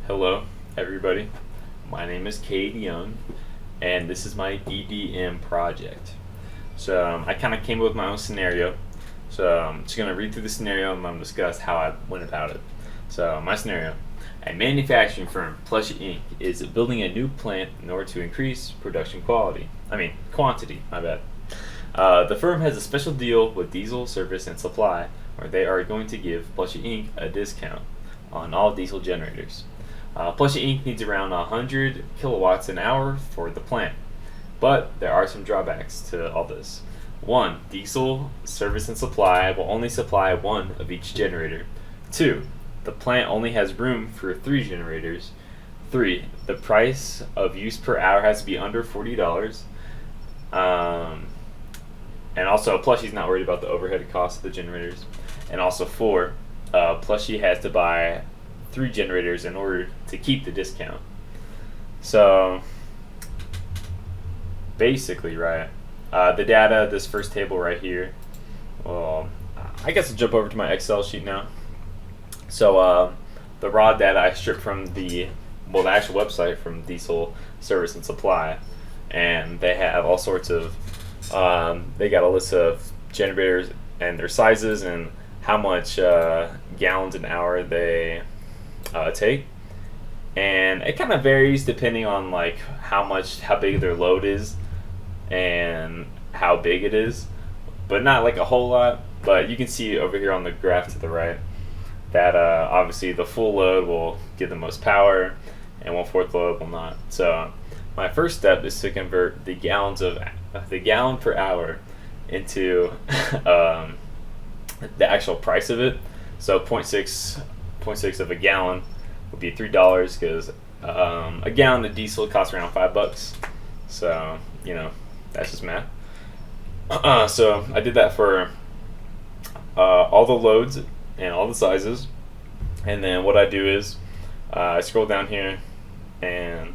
Hello, everybody. My name is Cade Young, and this is my DDM project. I kind of came up with my own scenario. I'm just going to read through the scenario and I'm going to discuss how I went about it. My scenario: a manufacturing firm, Plushy Inc., is building a new plant in order to increase production quantity. My bad. The firm has a special deal with Diesel Service and Supply, where they are going to give Plushy Inc. a discount on all diesel generators. Plushy Inc. needs around 100 kilowatts an hour for the plant, but there are some drawbacks to all this. 1. Diesel Service and Supply will only supply one of each generator. 2. The plant only has room for 3 generators. 3. The price of use per hour has to be under $40. And also, Plushy's not worried about the overhead cost of the generators. And also 4. Plushy has to buy 3 generators in order to keep the discount. So basically, right, the data, this first table right here, well, I guess I'll jump over to my Excel sheet now. The raw data I stripped from the actual website from Diesel Service and Supply, and they have all sorts of, they got a list of generators and their sizes and how much gallons an hour they take, and it kind of varies depending on like how big their load is and how big it is, but not like a whole lot. But you can see over here on the graph to the right that obviously the full load will give the most power and 1/4 load will not. So my first step is to convert the gallon per hour into the actual price of it. So 0.6 of a gallon would be $3 because a gallon of diesel costs around $5. So that's just math. So I did that for all the loads and all the sizes, and then what I do is I scroll down here and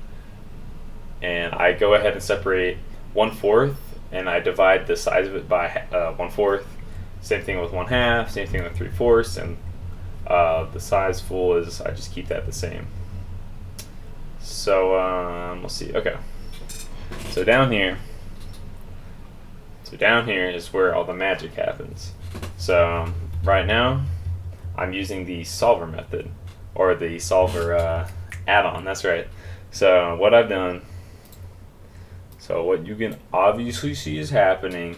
I go ahead and separate 1/4, and I divide the size of it by 1/4. Same thing with 1/2. Same thing with 3/4, and the size full is, I just keep that the same. So we'll see. Okay. So down here is where all the magic happens. So right now I'm using the solver method, or the solver add-on. That's right. So what I've done, so what you can obviously see is happening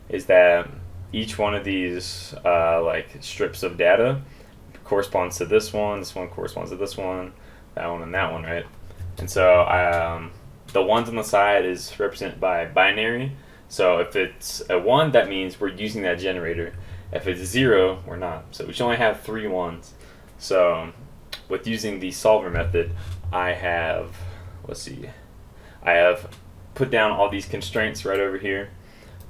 is that each one of these like strips of data corresponds to this one corresponds to this one, that one, and that one, right? And so the ones on the side is represented by binary. So if it's a 1, that means we're using that generator. If it's 0, we're not. So we should only have 3 ones. So with using the solver method, I have put down all these constraints right over here.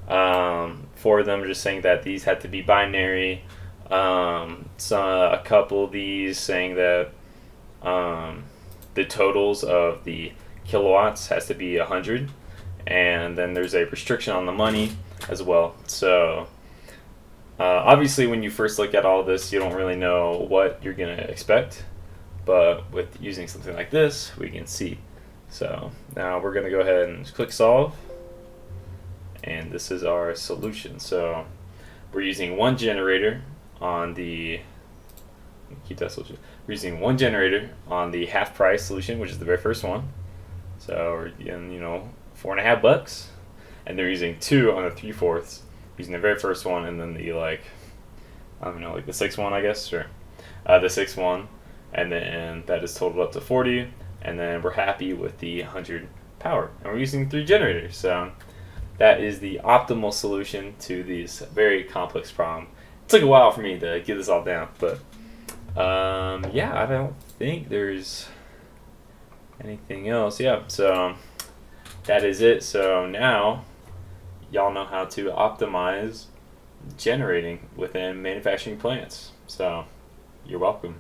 4 of them are just saying that these had to be binary. A couple of these saying that the totals of the kilowatts has to be 100, and then there's a restriction on the money as well. So obviously when you first look at all this, you don't really know what you're gonna expect, but with using something like this, we can see. So now we're gonna go ahead and click solve, and this is our solution. So we're using one generator on the We're using one generator on the half price solution, which is the very first one. So we're getting $4.50, and they're using 2 on the 3/4, using the very first one, and then the like the 6th one, I guess, sure, the 6th one, and then that is totaled up to 40, and then we're happy with the 100 power, and we're using 3 generators. So that is the optimal solution to this very complex problem. It took a while for me to get this all down, but yeah, I don't think there's anything else. Yeah, so that is it. So now y'all know how to optimize generating within manufacturing plants. So you're welcome.